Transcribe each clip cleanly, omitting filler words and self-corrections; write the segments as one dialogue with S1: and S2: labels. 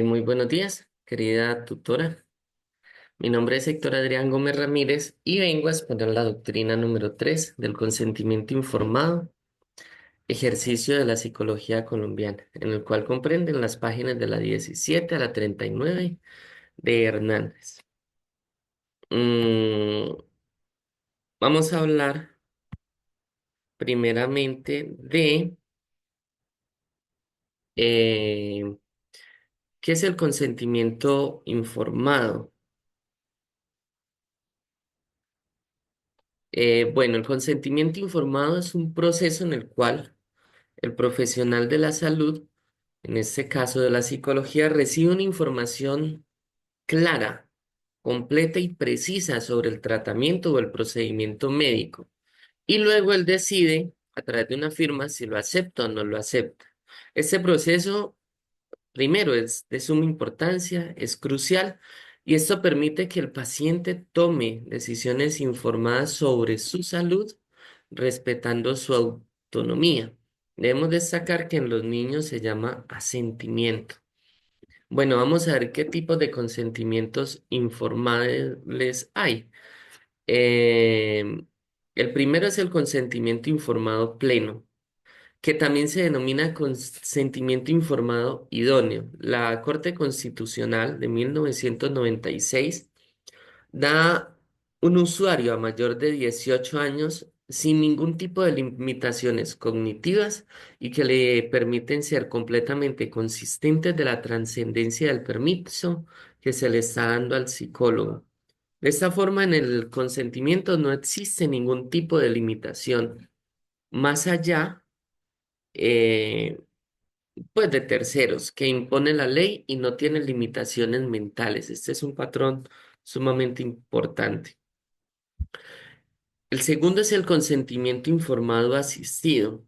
S1: Muy buenos días, querida tutora. Mi nombre es Héctor Adrián Gómez Ramírez y vengo a exponer la doctrina número 3 del consentimiento informado, ejercicio de la psicología colombiana, en el cual comprenden las páginas de la 17 a la 39 de Hernández. Mm, Vamos a hablar primeramente de eh, qué es el consentimiento informado. Bueno, el consentimiento informado es un proceso en el cual el profesional de la salud, en este caso de la psicología, recibe una información clara, completa y precisa sobre el tratamiento o el procedimiento médico. Y luego él decide, a través de una firma, si lo acepta o no lo acepta. Este proceso, primero, es de suma importancia, es crucial, y esto permite que el paciente tome decisiones informadas sobre su salud, respetando su autonomía. Debemos destacar que en los niños se llama asentimiento. Bueno, vamos a ver qué tipos de consentimientos informales hay. Eh, el primero es el consentimiento informado pleno, que también se denomina consentimiento informado idóneo. La Corte Constitucional de 1996 da un usuario a mayor de 18 años sin ningún tipo de limitaciones cognitivas y que le permiten ser completamente consistentes de la trascendencia del permiso que se le está dando al psicólogo. De esta forma, en el consentimiento no existe ningún tipo de limitación más allá eh, pues de terceros que impone la ley y no tiene limitaciones mentales. Este es un patrón sumamente importante. El segundo es el consentimiento informado asistido.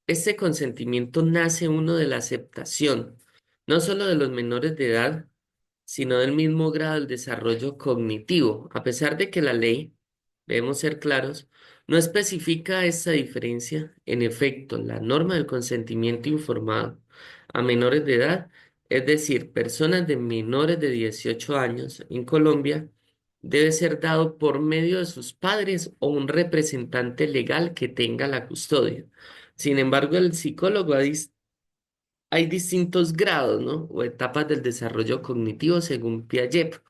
S1: Este consentimiento nace uno de la aceptación, no solo de los menores de edad, sino del mismo grado del desarrollo cognitivo, a pesar de que la ley, debemos ser claros, no especifica esta diferencia. En efecto, la norma del consentimiento informado a menores de edad, es decir, personas de menores de 18 años en Colombia, debe ser dado por medio de sus padres o un representante legal que tenga la custodia. Sin embargo, el psicólogo hay distintos grados, ¿no? O etapas del desarrollo cognitivo según Piaget,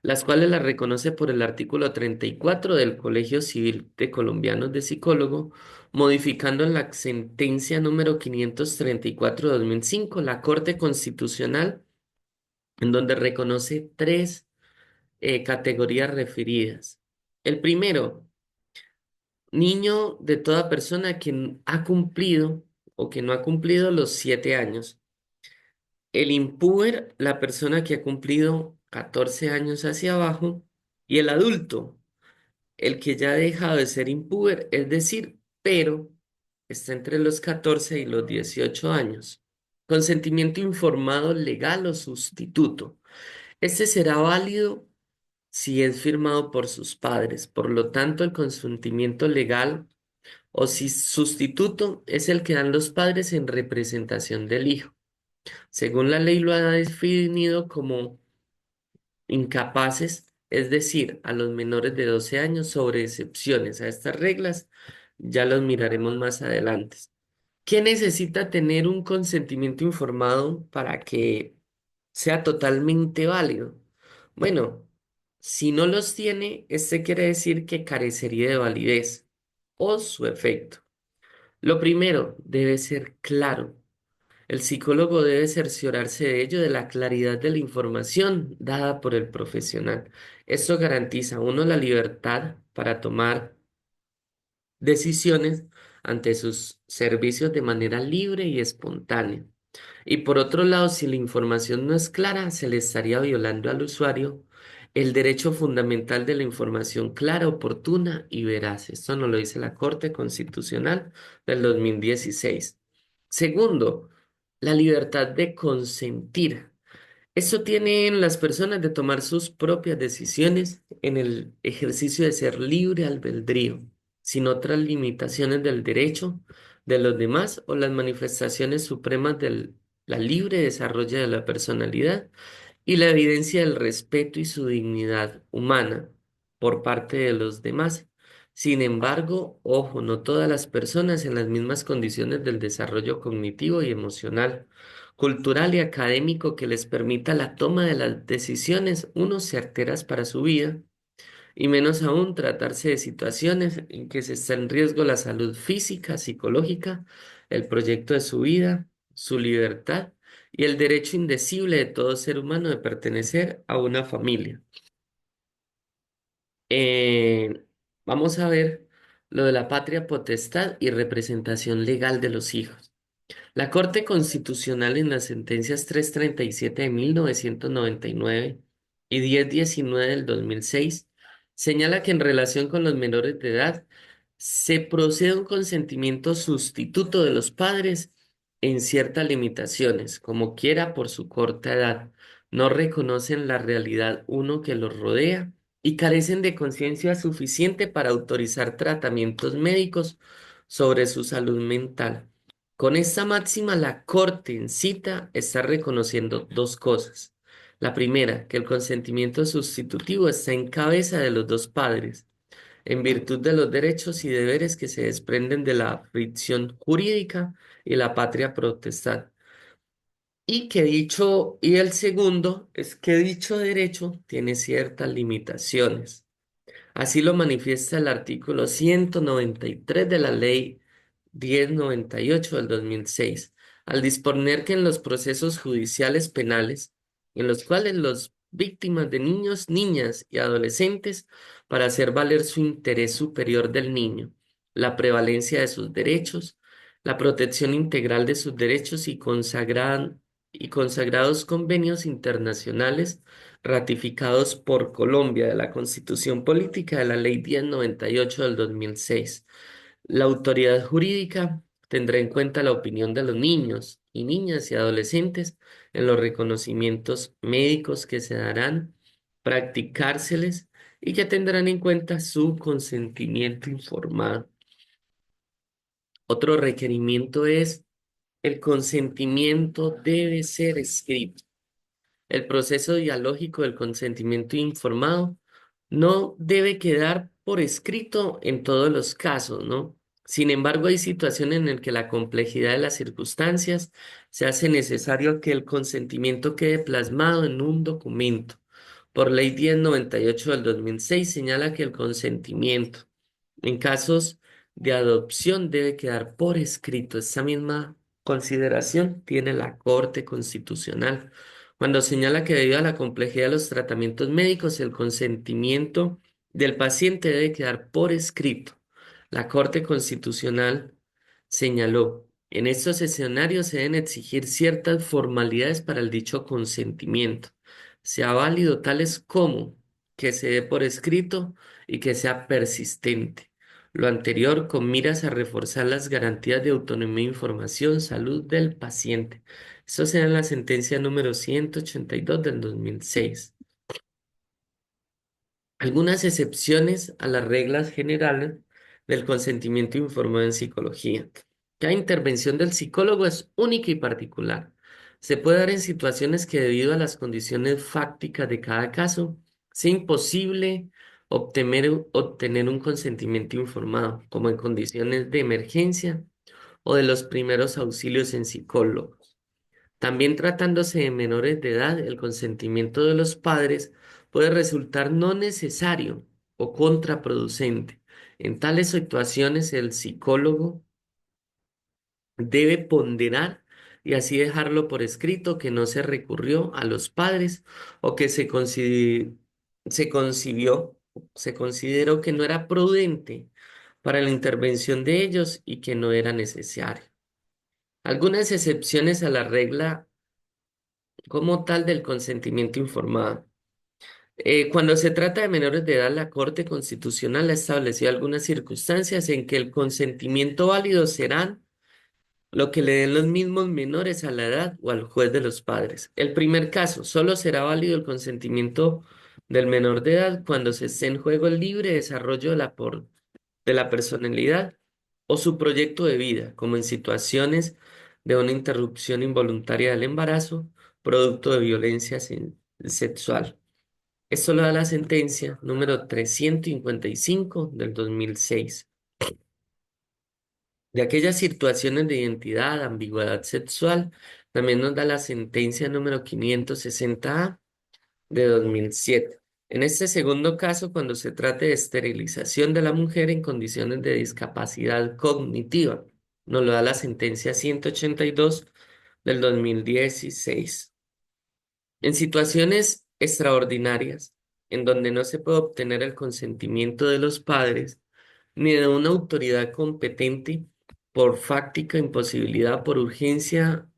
S1: las cuales las reconoce por el artículo 34 del Colegio Civil de Colombianos de Psicólogo, modificando en la sentencia número 534 de 2005 la Corte Constitucional, en donde reconoce tres categorías referidas. El primero, niño de toda persona que ha cumplido o que no ha cumplido los 7 años. El impuber, la persona que ha cumplido 14 años hacia abajo. Y el adulto, el que ya ha dejado de ser impuber, es decir, pero está entre los 14 y los 18 años. Consentimiento informado legal o sustituto. Este será válido si es firmado por sus padres. Por lo tanto, el consentimiento legal o si sustituto es el que dan los padres en representación del hijo. Según la ley lo ha definido como incapaces, es decir, a los menores de 12 años sobre excepciones a estas reglas, ya los miraremos más adelante. ¿Qué necesita tener un consentimiento informado para que sea totalmente válido? Bueno, si no los tiene, este quiere decir que carecería de validez o su efecto. Lo primero, debe ser claro. El psicólogo debe cerciorarse de ello, de la claridad de la información dada por el profesional. Esto garantiza a uno la libertad para tomar decisiones ante sus servicios de manera libre y espontánea. Y por otro lado, si la información no es clara, se le estaría violando al usuario el derecho fundamental de la información clara, oportuna y veraz. Esto nos lo dice la Corte Constitucional del 2016. Segundo, la libertad de consentir. Esto tienen las personas de tomar sus propias decisiones en el ejercicio de ser libre albedrío, sin otras limitaciones del derecho de los demás o las manifestaciones supremas del la libre desarrollo de la personalidad y la evidencia del respeto y su dignidad humana por parte de los demás. Sin embargo, ojo, no todas las personas en las mismas condiciones del desarrollo cognitivo y emocional, cultural y académico que les permita la toma de las decisiones, unos certeras para su vida, y menos aún tratarse de situaciones en que se está en riesgo la salud física, psicológica, el proyecto de su vida, su libertad y el derecho indecible de todo ser humano de pertenecer a una familia. Eh, Vamos a ver lo de la patria potestad y representación legal de los hijos. La Corte Constitucional en las sentencias 337 de 1999 y 1019 del 2006 señala que en relación con los menores de edad se procede a un consentimiento sustituto de los padres en ciertas limitaciones, como quiera por su corta edad, no reconocen la realidad uno que los rodea y carecen de conciencia suficiente para autorizar tratamientos médicos sobre su salud mental. Con esta máxima, la Corte en cita está reconociendo dos cosas. La primera, que el consentimiento sustitutivo está en cabeza de los dos padres, en virtud de los derechos y deberes que se desprenden de la fricción jurídica y la patria potestad. Y el segundo es que dicho derecho tiene ciertas limitaciones. Así lo manifiesta el artículo 193 de la Ley 1098 del 2006, al disponer que en los procesos judiciales penales, en los cuales las víctimas de niños, niñas y adolescentes, para hacer valer su interés superior del niño, la prevalencia de sus derechos, la protección integral de sus derechos y consagrados convenios internacionales ratificados por Colombia de la Constitución Política de la Ley 1098 del 2006. La autoridad jurídica tendrá en cuenta la opinión de los niños y niñas y adolescentes en los reconocimientos médicos que se darán, practicárseles y que tendrán en cuenta su consentimiento informado. Otro requerimiento es el consentimiento debe ser escrito. El proceso dialógico del consentimiento informado no debe quedar por escrito en todos los casos, ¿no? Sin embargo, hay situaciones en las que la complejidad de las circunstancias se hace necesario que el consentimiento quede plasmado en un documento. Por Ley 1098 del 2006 señala que el consentimiento en casos de adopción debe quedar por escrito. Esta misma consideración tiene la Corte Constitucional cuando señala que debido a la complejidad de los tratamientos médicos, el consentimiento del paciente debe quedar por escrito. La Corte Constitucional señaló, en estos escenarios se deben exigir ciertas formalidades para el dicho consentimiento, sea válido tales como que se dé por escrito y que sea persistente. Lo anterior con miras a reforzar las garantías de autonomía e información, salud del paciente. Eso se da en la sentencia número 182 del 2006. Algunas excepciones a las reglas generales del consentimiento informado en psicología. Cada intervención del psicólogo es única y particular. Se puede dar en situaciones que debido a las condiciones fácticas de cada caso, sea imposible obtener un consentimiento informado, como en condiciones de emergencia o de los primeros auxilios en psicólogo. También tratándose de menores de edad, el consentimiento de los padres puede resultar no necesario o contraproducente. En tales situaciones, el psicólogo debe ponderar y así dejarlo por escrito que no se recurrió a los padres o que se concibió, se consideró que no era prudente para la intervención de ellos y que no era necesario. Algunas excepciones a la regla como tal del consentimiento informado. Cuando se trata de menores de edad, la Corte Constitucional ha establecido algunas circunstancias en que el consentimiento válido serán lo que le den los mismos menores a la edad o al juez de los padres. El primer caso, solo será válido el consentimiento del menor de edad cuando se esté en juego el libre desarrollo de la personalidad o su proyecto de vida, como en situaciones de una interrupción involuntaria del embarazo, producto de violencia sexual. Esto lo da la sentencia número 355 del 2006. De aquellas situaciones de identidad, ambigüedad sexual, también nos da la sentencia número 560A de 2007. En este segundo caso, cuando se trate de esterilización de la mujer en condiciones de discapacidad cognitiva, nos lo da la sentencia 182 del 2016. En situaciones extraordinarias, en donde no se puede obtener el consentimiento de los padres ni de una autoridad competente por fáctica imposibilidad, por urgencia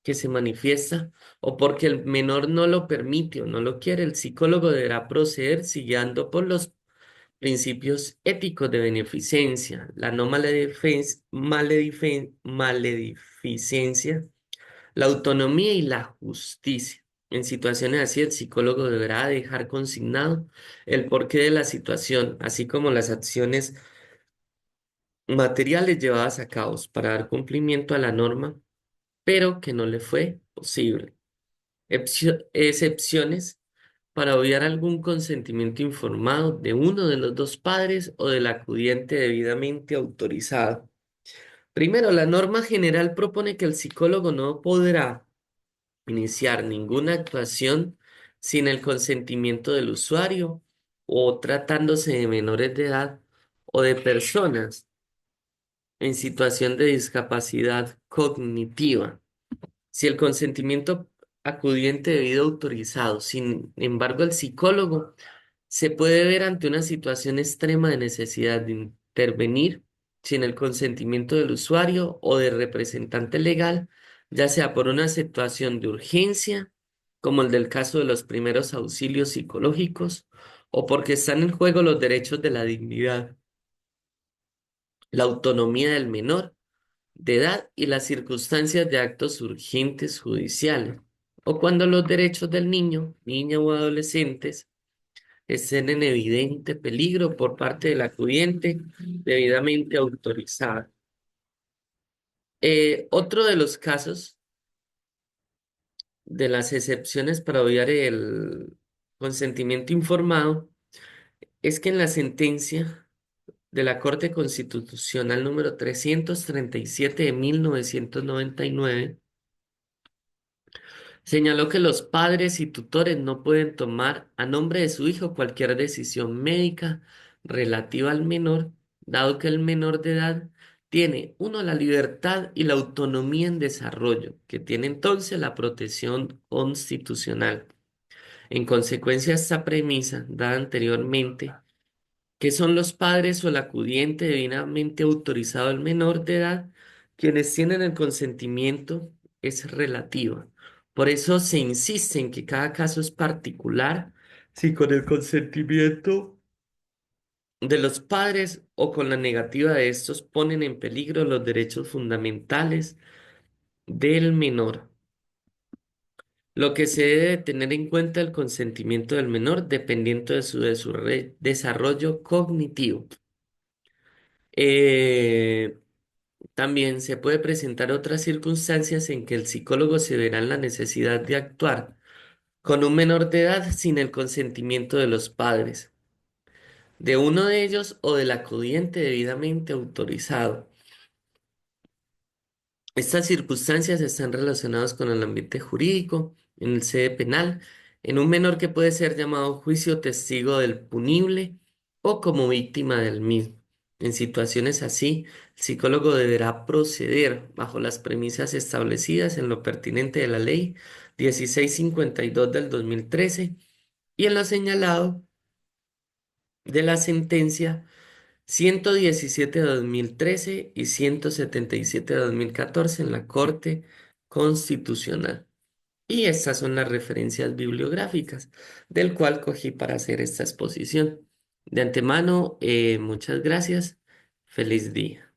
S1: que se manifiesta o porque el menor no lo permite o no lo quiere, el psicólogo deberá proceder siguiendo por los principios éticos de beneficencia, la no maledicencia, la autonomía y la justicia. En situaciones así, el psicólogo deberá dejar consignado el porqué de la situación, así como las acciones materiales llevadas a cabo para dar cumplimiento a la norma, pero que no le fue posible. Excepciones para obviar algún consentimiento informado de uno de los dos padres o del acudiente debidamente autorizado. Primero, la norma general propone que el psicólogo no podrá iniciar ninguna actuación sin el consentimiento del usuario o tratándose de menores de edad o de personas en situación de discapacidad cognitiva. Si el consentimiento acudiente debido autorizado, sin embargo, el psicólogo se puede ver ante una situación extrema de necesidad de intervenir sin el consentimiento del usuario o del representante legal, ya sea por una situación de urgencia, como el del caso de los primeros auxilios psicológicos, o porque están en juego los derechos de la dignidad, la autonomía del menor de edad y las circunstancias de actos urgentes judiciales, o cuando los derechos del niño, niña o adolescentes estén en evidente peligro por parte del acudiente debidamente autorizado. Otro de los casos de las excepciones para obviar el consentimiento informado es que en la sentencia de la Corte Constitucional número 337 de 1999 señaló que los padres y tutores no pueden tomar a nombre de su hijo cualquier decisión médica relativa al menor, dado que el menor de edad tiene, uno, la libertad y la autonomía en desarrollo, que tiene entonces la protección constitucional. En consecuencia, esta premisa, dada anteriormente, que son los padres o el acudiente debidamente autorizado al menor de edad, quienes tienen el consentimiento, es relativa. Por eso se insiste en que cada caso es particular, si con el consentimiento de los padres o con la negativa de estos ponen en peligro los derechos fundamentales del menor. Lo que se debe tener en cuenta el consentimiento del menor dependiendo de su desarrollo cognitivo. Eh, También se puede presentar otras circunstancias en que el psicólogo se verá en la necesidad de actuar con un menor de edad sin el consentimiento de los padres, de uno de ellos o del acudiente debidamente autorizado. Estas circunstancias están relacionadas con el ambiente jurídico, en el sede penal, en un menor que puede ser llamado juicio testigo del punible o como víctima del mismo. En situaciones así, el psicólogo deberá proceder bajo las premisas establecidas en lo pertinente de la ley 1652 del 2013 y en lo señalado de la sentencia 117 de 2013 y 177 de 2014 en la Corte Constitucional. Y estas son las referencias bibliográficas del cual cogí para hacer esta exposición. De antemano, muchas gracias. Feliz día.